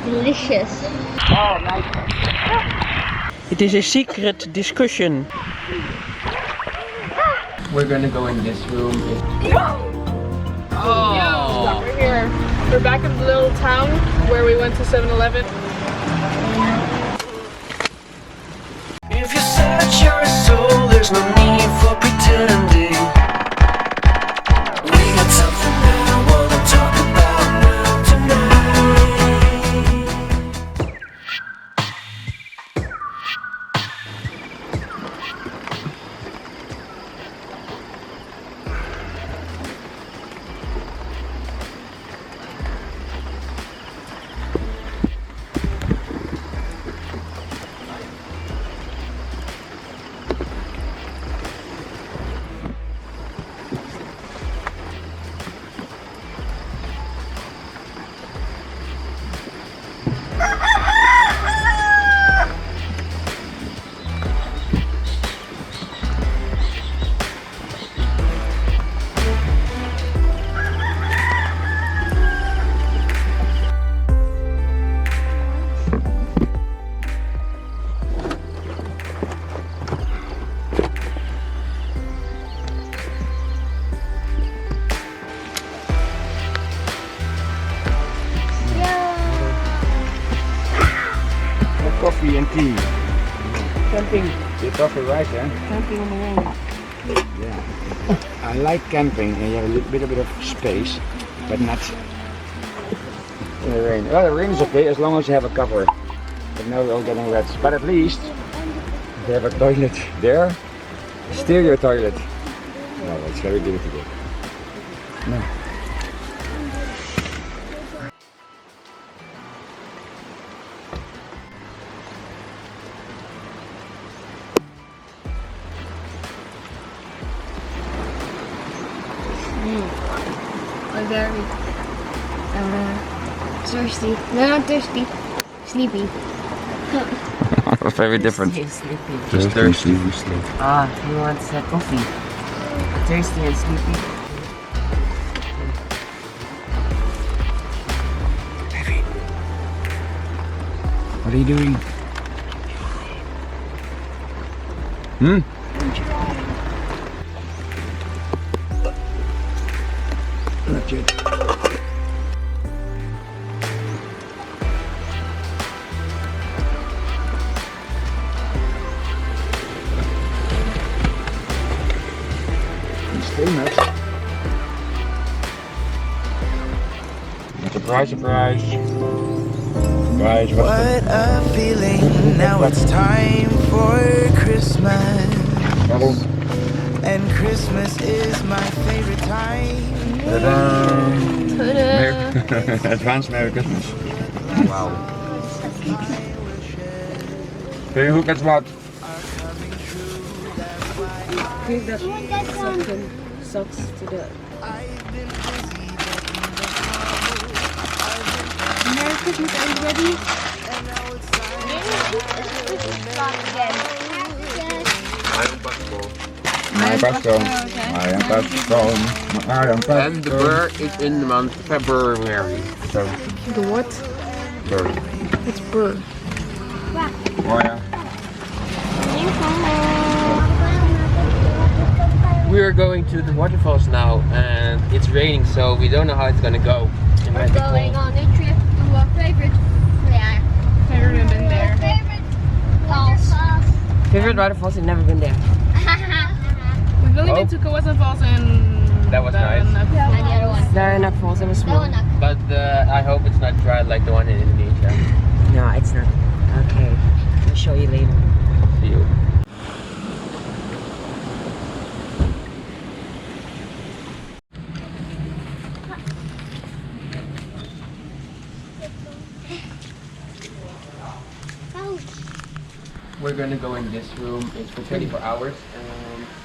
delicious. Oh, nice. It is a secret discussion. We're gonna go in this room. Oh! Yeah, we're here. We're back in the little town where we went to 7-Eleven. If you search your soul, there's no need for pretending. We got something that I wanna talk about now tonight. Coffee and tea. Camping. You're coffee right, eh? Camping on the rain. Yeah. I like camping and you have a little bit of space, but not in the rain. Well, the rain is okay as long as you have a cover. But now we're all getting wet. But at least they have a toilet there. Stereo toilet. No, it's very good today. No. I'm very thirsty. No, not thirsty. Sleepy. That's very different. Sleepy. Just thirsty. Ah, he wants coffee. Thirsty and sleepy. What are you doing? Hmm? Not yet. Famous. Surprise, surprise. Surprise, What a feeling, now it's time for Christmas. And Christmas is my favorite time. Advance Merry Christmas. Wow. Okay, who gets what? Give that socks to the... Merry Christmas, everybody. Christmas vlog again. My pastel. And the bird is in the month February. So The what? bird. It's bird. Oh yeah. We are going to the waterfalls now, and it's raining, so we don't know how it's gonna go. It We're might be going cold. on a trip to our favorite. Yeah. Never been there. Favorite falls. Favorite waterfalls? I've never been there. We've only Oh. been to Kawasan Falls and That was nice. And the other one. There are enough falls, it was That small. one not. But I hope it's not dry like the one in Indonesia. No, it's not. Okay, I'll show you later. See you. We're gonna go in this room. It's for 24 hours.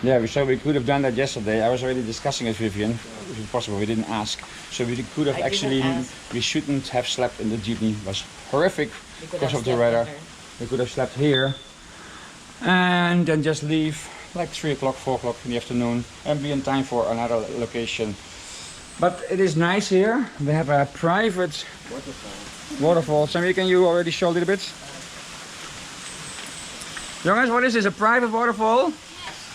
Yeah, so we could have done that yesterday. I was already discussing with Vivian. If it's possible, we didn't ask. So we could have actually, we shouldn't have slept in the jeepney. It was horrific because of the weather. We could have slept here and then just leave like 3 o'clock, 4 o'clock in the afternoon and be in time for another location. But it is nice here. We have a private waterfall. Sammy, can you already show a little bit? Jongens, what is this? A private waterfall?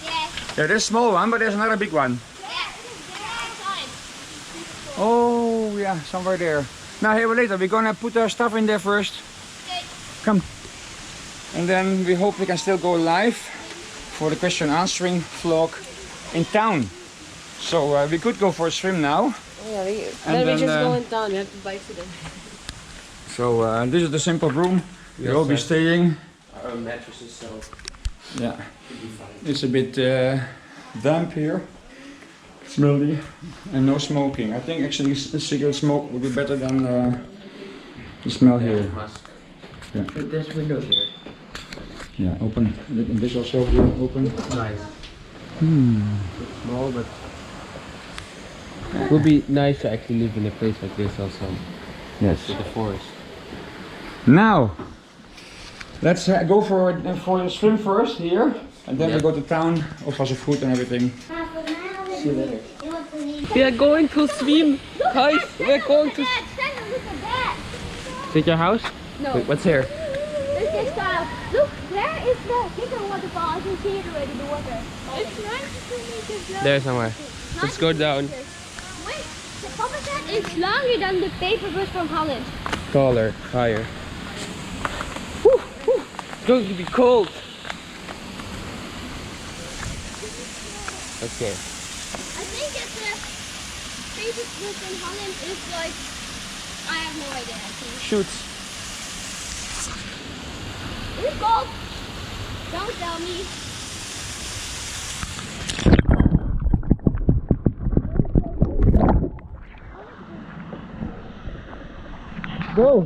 Yes. Yeah, there's a small one, but there's another big one. Oh, yeah, somewhere there. Now, here later, we're gonna put our stuff in there first. Come. And then we hope we can still go live for the question answering vlog in town. So we could go for a swim now. Yeah, And then we then, just go in town. We have to buy today. So this is the simple room. We'll all be staying. Our own mattresses, so Yeah, should be fine. it's a bit damp here. Smelly and no smoking. I think actually the cigarette smoke would be better than the smell here. Musk. Yeah. But there's windows here. Yeah, open. And this also open. Nice. Small, but it would be nice to actually live in a place like this also, Yes. with the forest. Now, let's go for the swim first here, and then we Yeah. go to town, also some food and everything. See you later. We are going to swim, guys. We're going to. Look at that. Is it your house? No. Wait, what's here? There's this guy. Look, where is the bigger waterfall? I can see it already, the water. It's 92 meters long. There somewhere. Let's go down. Wait, the Papa said it's longer than the paper bus from Holland. Taller, higher. Whew, whew. It's going to be cold. Okay. I think that the paper bus in Holland is like, I have no idea actually. Shoots. It's cold. Don't tell me. Go.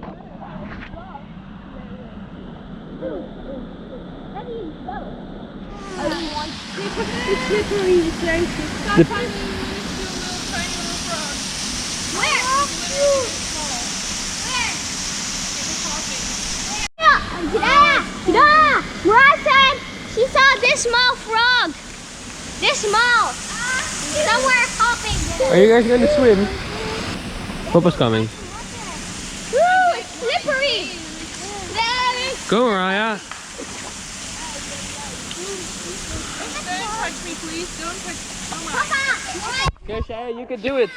I don't want it's slippery, it's very slippery. Where? Jedaiah! Moriah said she saw this small frog. This small. Somewhere hopping. Are you guys going to swim? Papa's coming. Woo, it's slippery. There. Go, Mariah. Don't touch me, please. Don't touch me. Papa! Go, Shaya, you can do it.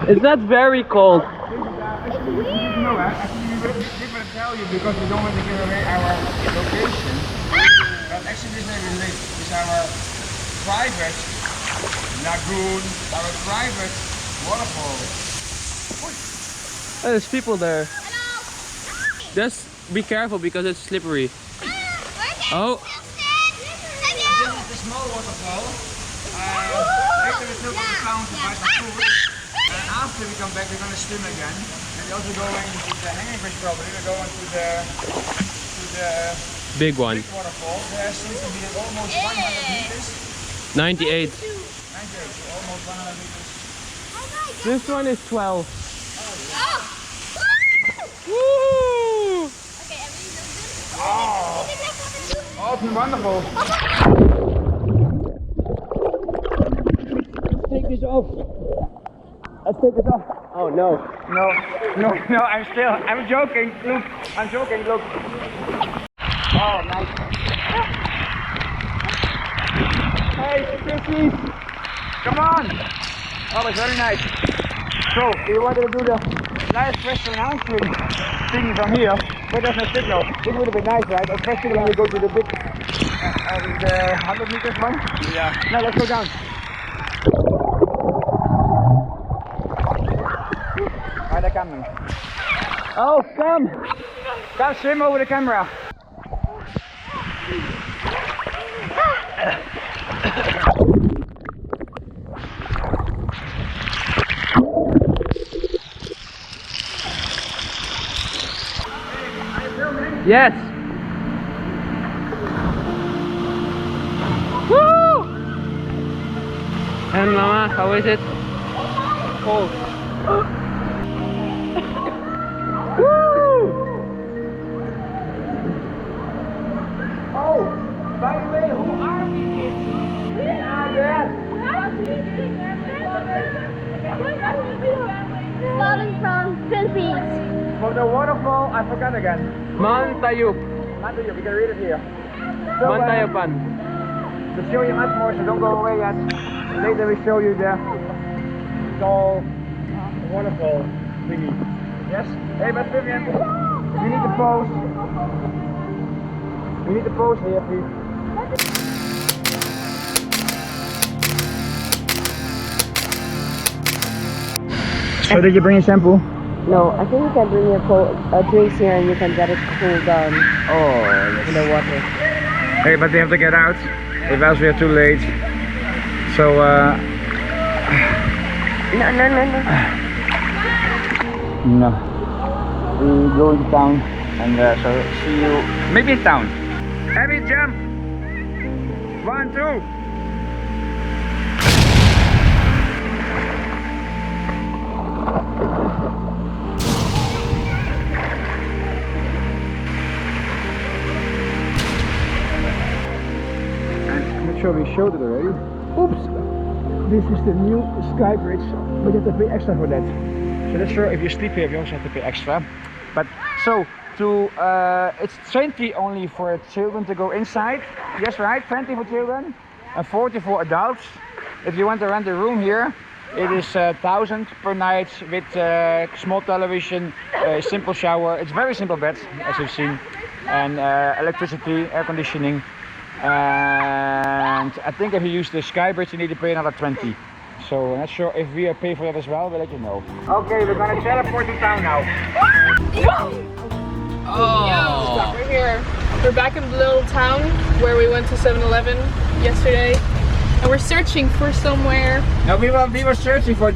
It's not very cold. No, actually we will tell you because we don't want to give away our location. But actually this is our private lagoon, our private waterfall. Oh, there's people there. Just be careful because it's slippery. Oh. This is the small waterfall. Later we still go to town to buy some food. And after we come back we're going to swim again. And we're also going to the hanging fish probably. We're going to the Big one. big waterfall. There seems to be almost 100 meters. 98. 98, so almost 100 meters. This one is 12. Woo! Woo! Oh, it's wonderful. Take this off. Let's take this off. Oh no. No, I'm joking. Look, I'm joking, look. Oh, nice. Hey, Chrissy, come on. Oh, it's very nice. So, we wanted to do the live question and answering thing from here, but there's no signal. This would have been nice, right? Especially when we go to the big, the 100 meters one. Yeah. Now let's go down. Right, they're coming. Oh, come! Come swim over the camera. Yes. Woo! And Mama, how is it? Cold. Oh, by the way, who are we kids? We are the calling from Philippines. For the waterfall, I forgot again. Mantayup. Mantayup, you can read it here. Mantayupan. To show you much more, so don't go away yet. Later we show you the tall waterfall thingy. Yes? Hey, but Vivian, we need to pose. We need to pose here, please. So did you bring your shampoo? No, I think you can bring your drinks here and you can get it cooled down Oh, in the water. hey, but we have to get out, if else we are too late. So, no. We go into town and so see you maybe in town. Heavy jump! 1, 2. I'm not sure we showed it already. Oops! This is the new sky bridge, but you have to pay extra for that. So that's sure if you sleep here, you also have to pay extra. But so to it's 20 only for children to go inside. Yes, right? 20 for children and 40 for adults. If you want to rent a room here, it is 1,000 per night with small television, simple shower. It's very simple bed, as you've seen, and electricity, air conditioning. And I think if you use the sky bridge, you need to pay another 20. So I'm not sure if we pay for that as well, we'll let you know. Okay, we're gonna teleport to town now. Oh. We're here. We're back in the little town where we went to 7-Eleven yesterday. And we're searching for somewhere. No, we were searching for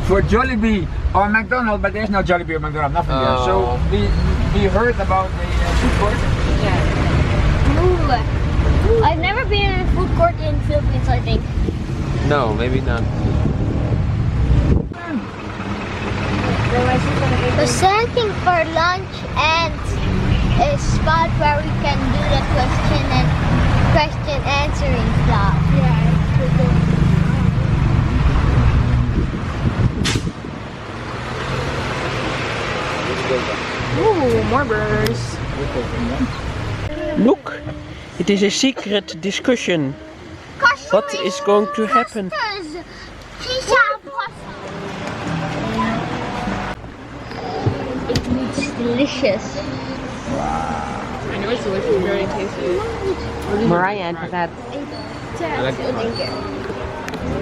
for Jollibee or McDonald's, but there's no Jollibee or McDonald's, nothing there. So we heard about the food court. Ooh. I've never been in a food court in Philippines, I think. No, maybe not. We're searching for lunch and a spot where we can do the question answering vlog. Ooh, more burgers. Look, it is a secret discussion. What is going to happen? It looks delicious. I know it's delicious, very tasty. Moriah and that.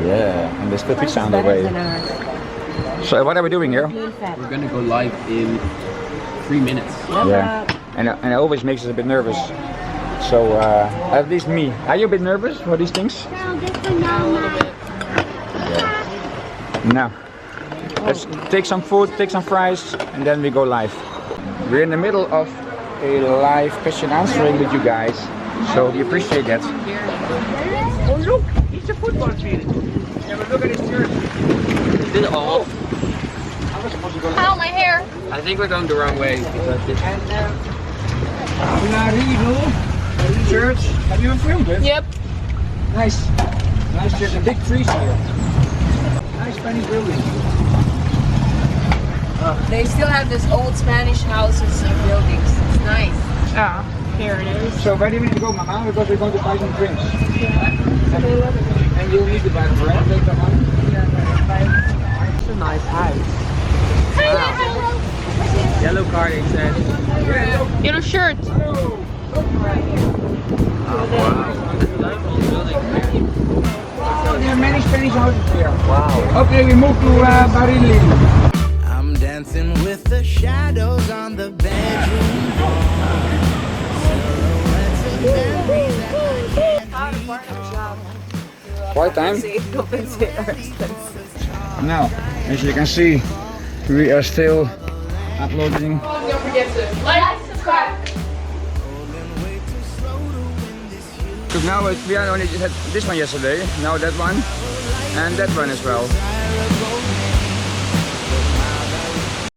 Yeah, and there's the pizza on the way. So what are we doing here? We're gonna go live in 3 minutes. Yeah, and it always makes us a bit nervous. So at least me. Are you a bit nervous for these things? A little bit. No. Let's take some food, take some fries, and then we go live. We're in the middle of a live question answering with you guys, so we appreciate that. Oh look, it's a football field. Yeah, but look at this church. Is this all? I was supposed to go. Ow, my hair! I think we're going the wrong way because this. Barili church. Have you filmed it? Yep. Nice. Nice church. A big trees here. Nice Spanish building. They still have this old Spanish houses and buildings. It's nice. Ah, here it is. So where do we need to go, Mama? Because we're going to buy some drinks. And you'll need to buy bread later on. It's a nice house. Yellow card, it says. Yellow shirt. Oh, there are many Spanish houses here. Wow. Okay, we move to Barili. I'm dancing with the shadows on the bedroom wall. Silhouettes of memories that I can't Quiet time? Now, as you can see, we are still uploading. Don't forget to like, subscribe. Because now we only had this one yesterday, now that one, and that one as well.